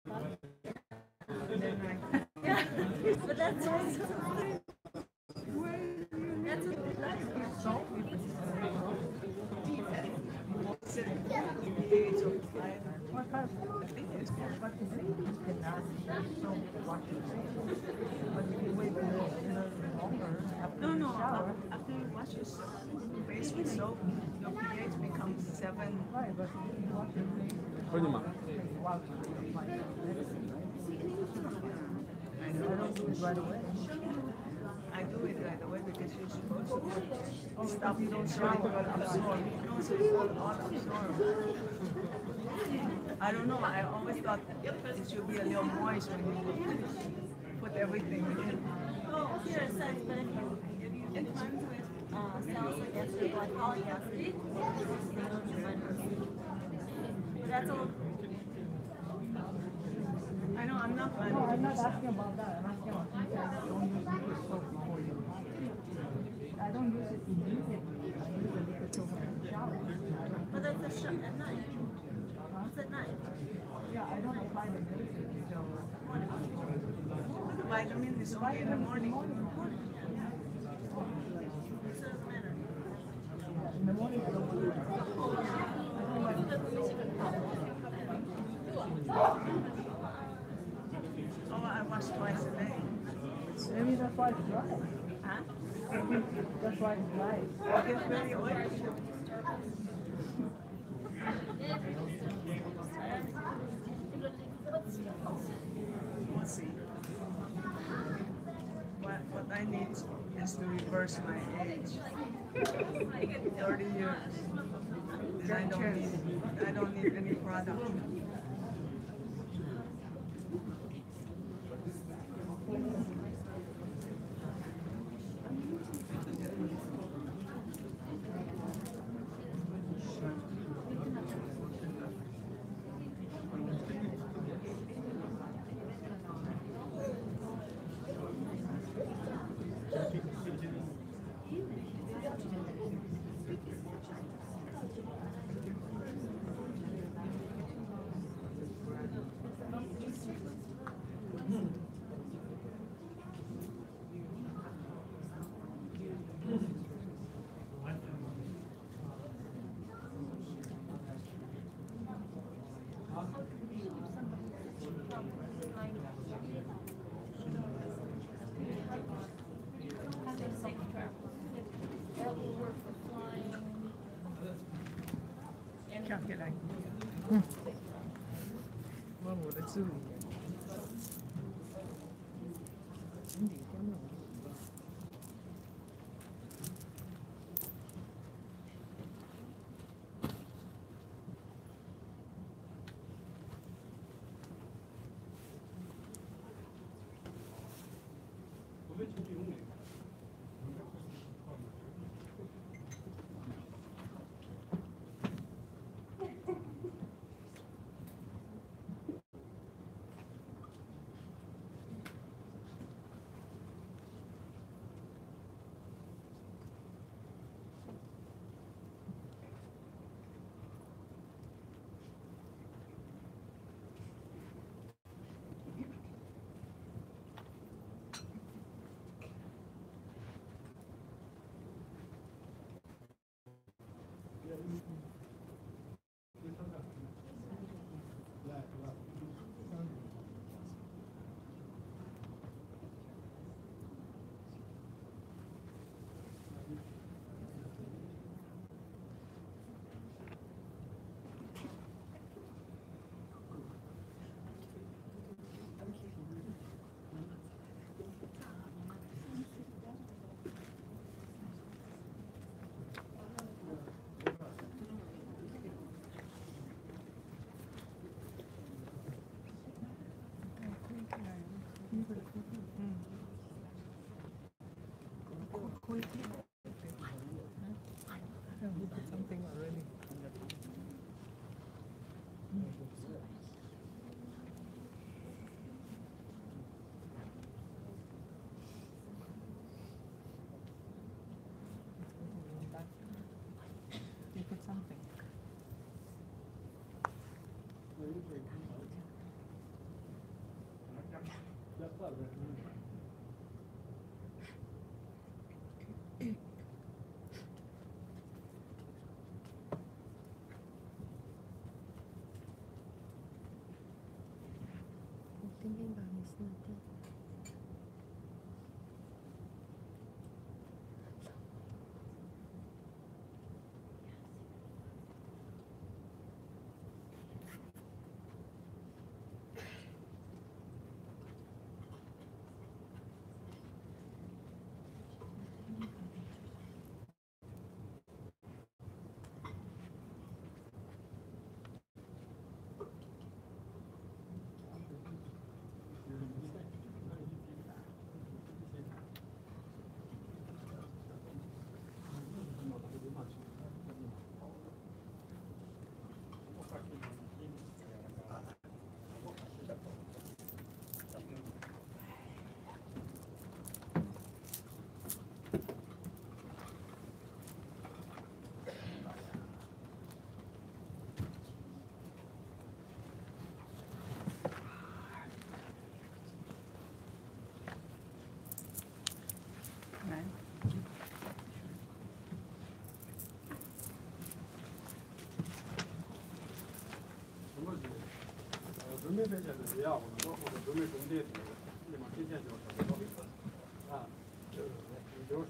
And then yeah, but that's also that's so no, after you wash your face with soap, your pH becomes 7. Hold on. I don't do it right away. I do it right away because you're supposed to. Stuff you don't shower, you will absorb. No, so you will all absorb. I don't know, I always thought it should be a little moist when you put everything in. Oh, here it says, but if you it blends with salicylic acid or glycolic acid, they don't blend. But that's all. I know, I'm not planning. No, I'm not asking about that. I'm asking about things that don't use liquid soap before you. I don't use it immediately. I use the liquid soap in the shower. But that's at night. It's at night. Yeah, I don't apply the medicine until. The vitamin is only in the morning. So it doesn't matter. In the morning, I don't do it. Oh, I wash twice a day. Maybe that's why it's dry. Huh? Maybe that's why it's dry. It's very oily. We'll see. What I need is to reverse my age. 30 years. And I don't need any product. Calculate. What would it do? Thinking about this nothing.准备这些是这样，我们包括准备中介的，立马今天就准备好啊，就是这都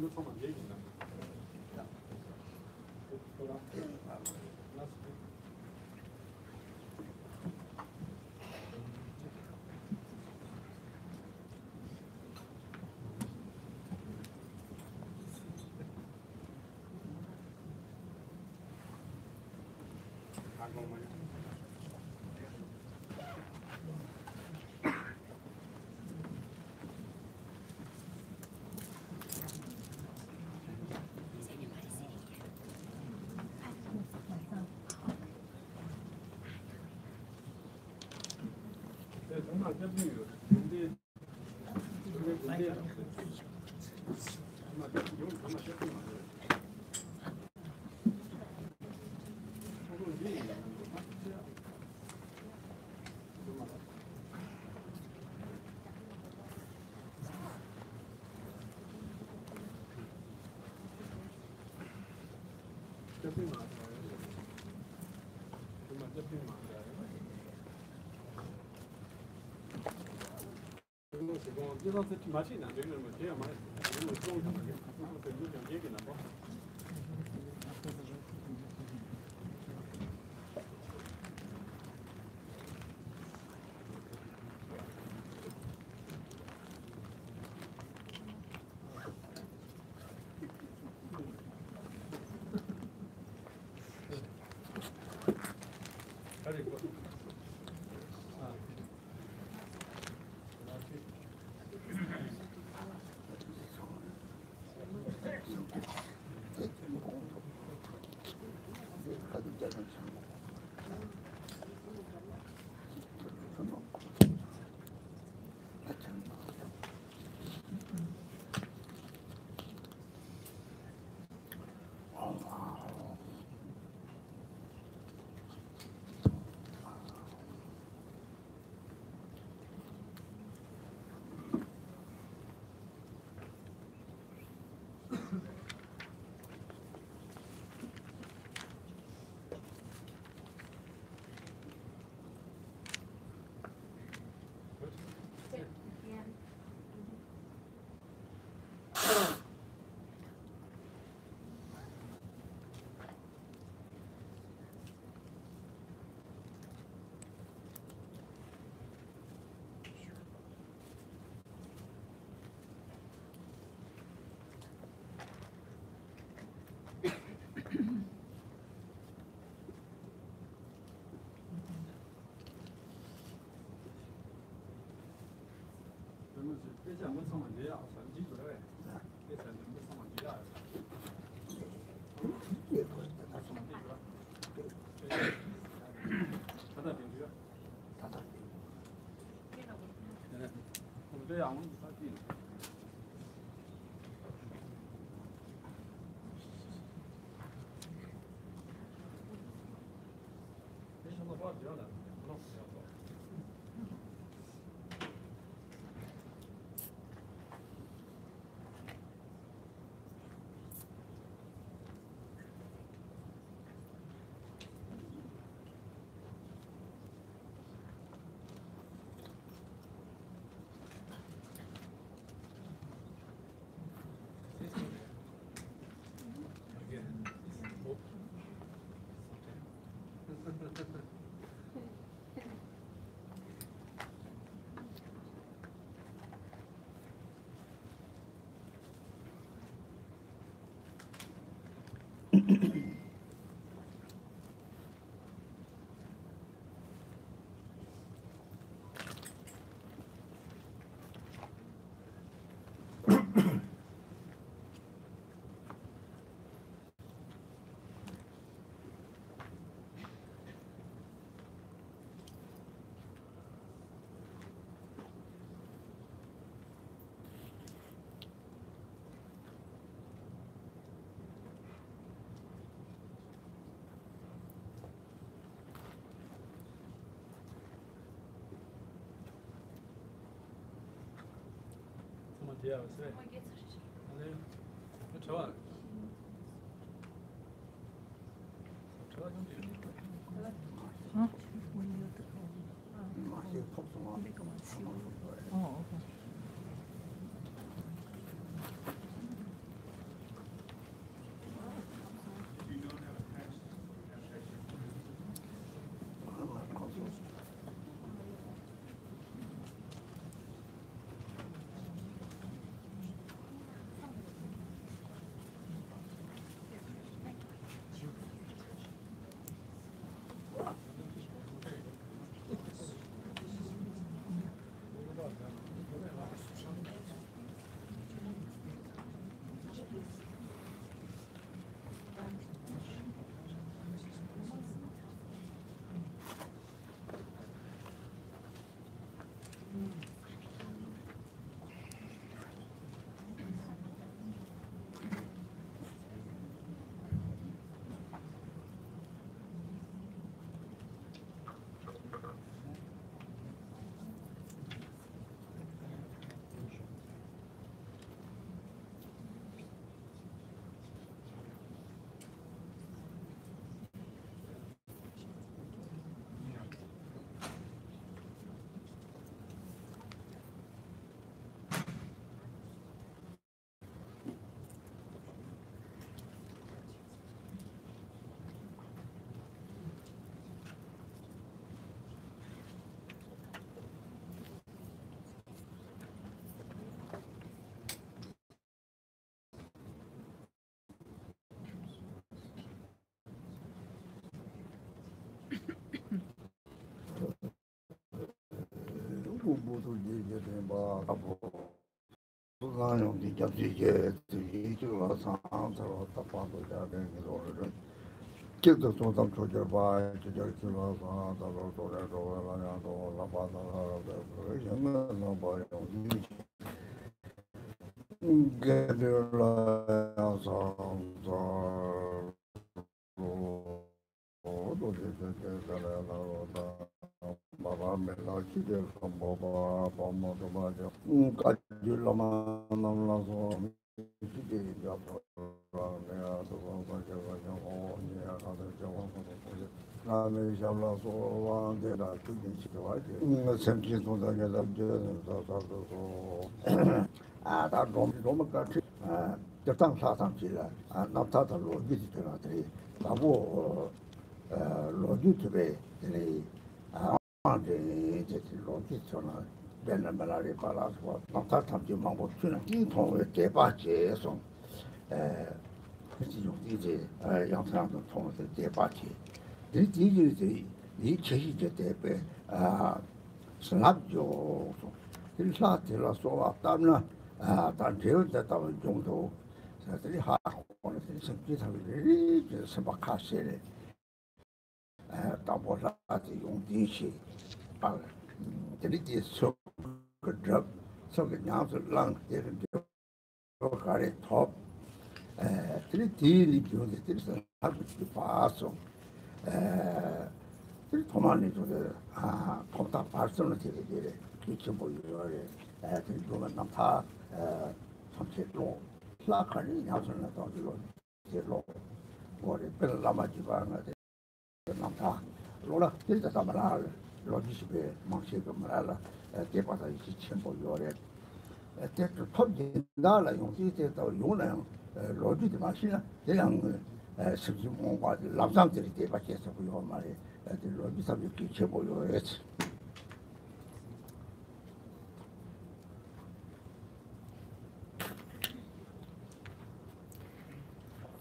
充满接近的。正常这朋友，准备准备，那有他妈些朋友，不够运的，这样，这匹马，这匹马。这都是马戏呢，这个这样嘛，这个装什么的，这个有点接近了吧。还得过。这像我上问题啊，算记住了呗，这算我上问题啊。他在评区。我们这样，我们他定。没想到把这样的，不能不要做。Yeah, that's right. And then, what's wrong? What's wrong?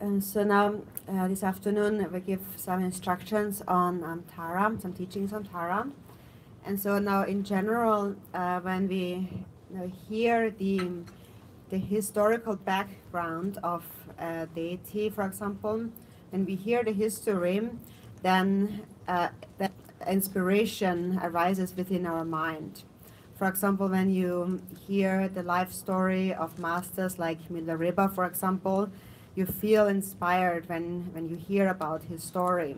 And so now, this afternoon, we give some instructions on Tara, some teachings on Tara. And so now, in general, when we hear the historical background of a deity, for example, when we hear the history, then that inspiration arises within our mind. For example, when you hear the life story of masters like Milarepa, for example, you feel inspired when you hear about his story.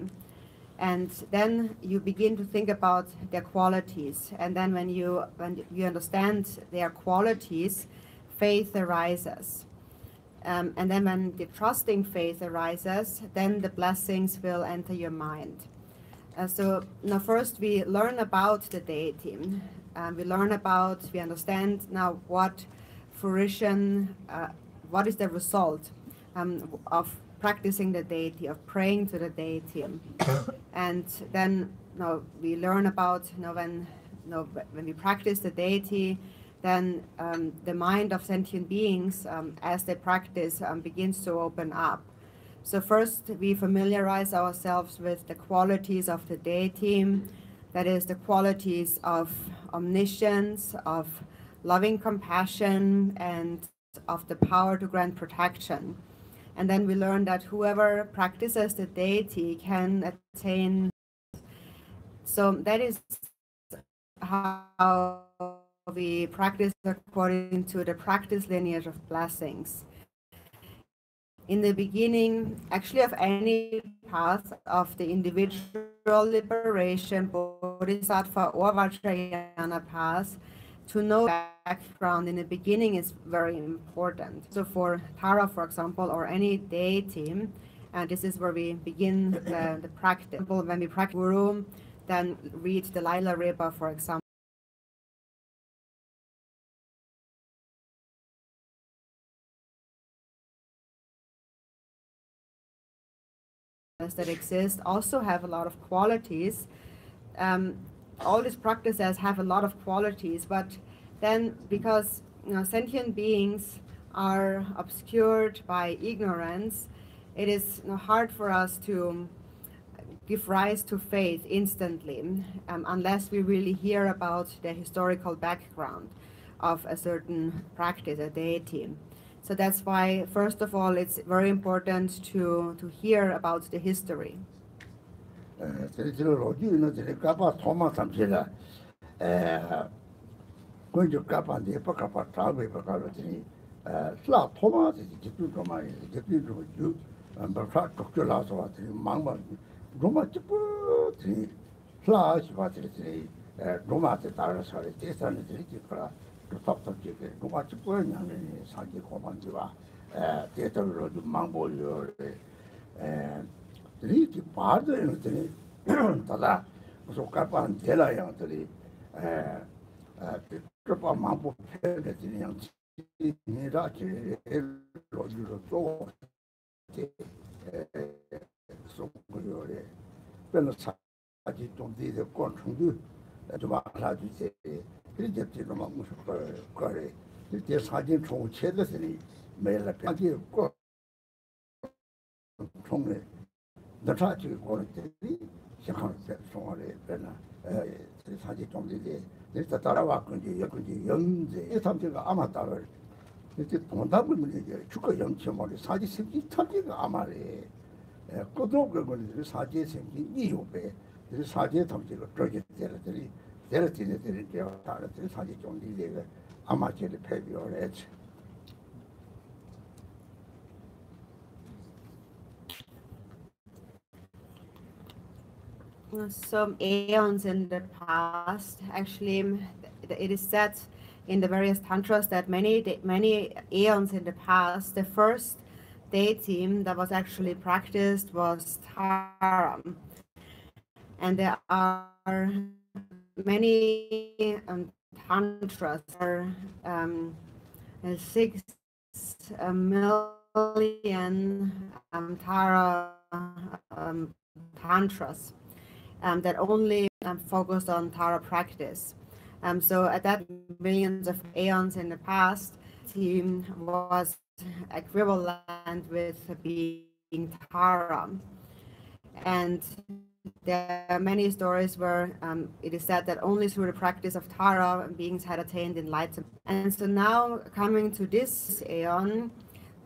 And then you begin to think about their qualities. And then when you understand their qualities, faith arises. And then when the trusting faith arises, then the blessings will enter your mind. So now first we learn about the deity. We understand now what fruition, what is the result of practicing the deity, of praying to the deity. And then we learn about when we practice the deity, then the mind of sentient beings, as they practice, begins to open up. So first we familiarize ourselves with the qualities of the deity, that is the qualities of omniscience, of loving compassion, and of the power to grant protection. And then we learn that whoever practices the deity can attain. So that is how we practice according to the practice lineage of blessings. In the beginning, actually, of any path of the individual liberation, bodhisattva or vajrayana path, to know background in the beginning is very important. So for Tara, for example, or any deity, and this is where we begin the practice. When we practice Guru, then read the Laila Ripa, for example. That exist also have a lot of qualities. All these practices have a lot of qualities, but then because sentient beings are obscured by ignorance, it is hard for us to give rise to faith instantly, unless we really hear about the historical background of a certain practice, a deity. So that's why, first of all, it's very important to hear about the history. Some aeons in the past, actually, it is said in the various tantras that many aeons in the past, the first deity that was actually practiced was Tara. And there are many tantras, 6 million Tara tantras that only focused on Tara practice. So at that millions of aeons in the past, he was equivalent with being Tara. And there are many stories where it is said that only through the practice of Tara beings had attained enlightenment. And so now coming to this aeon,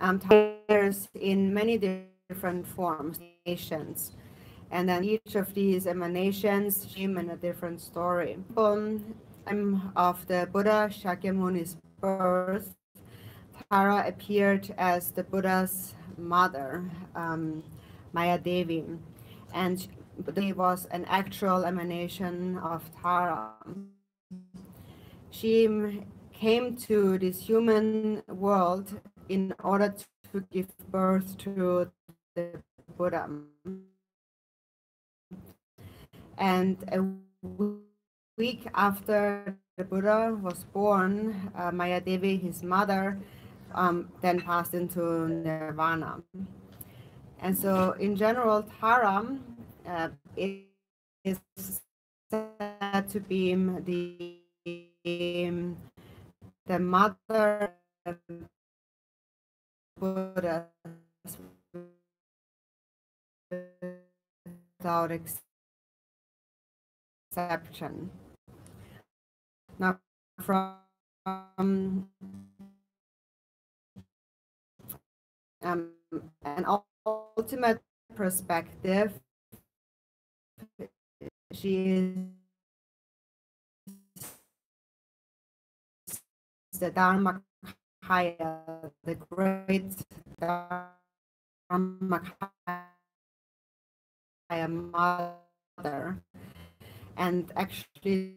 Tara is in many different forms, nations. And then each of these emanations came in a different story. Of the Buddha Shakyamuni's birth, Tara appeared as the Buddha's mother, Maya Devi, and she was an actual emanation of Tara. She came to this human world in order to give birth to the Buddha. And a week after the Buddha was born, Maya Devi, his mother, then passed into nirvana. And so, in general, Tara is said to be the mother of Buddha without exception. Now, from an ultimate perspective, she is the Dharmakaya, the great Dharmakaya mother, and actually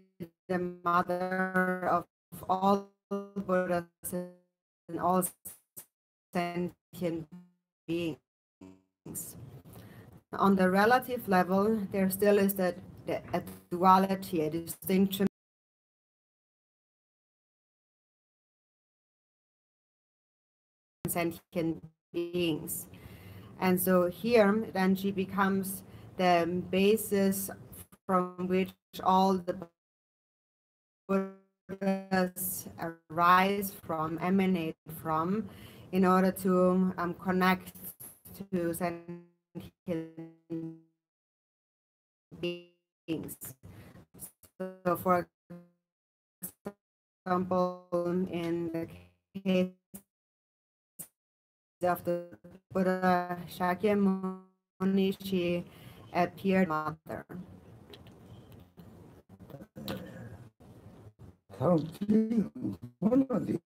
the mother of all Buddhas and all sentient beings. On the relative level, there still is a duality, a distinction sentient beings. And so here, then she becomes the basis from which all the Buddhas arise from, emanate from, in order to connect to sentient beings. So, for example, in the case of the Buddha Shakyamuni, she appeared mother. 사람들이 원하는데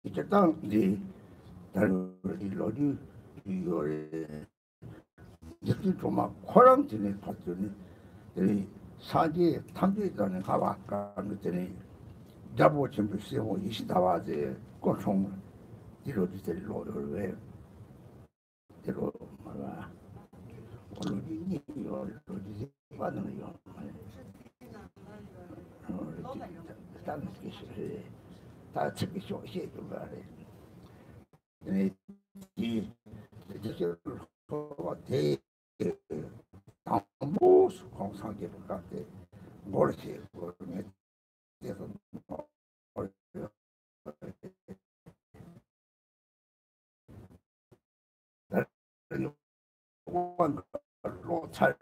이제 땅이 다른 일로리 이거에 이제 좀막 호랑지네 봤더니 이 사지에 탐지단에 가봤까 그랬더니 잡고 전부 쓰고 이시다와제 고총 이로지들 로를 이로 말아 오로지 이로지 받는 거 다른 게 다 특히 쇼시에 좀 말해. 이 이제 대 당부 공상계를 갖게 모르지 모르면 그래서 로 잘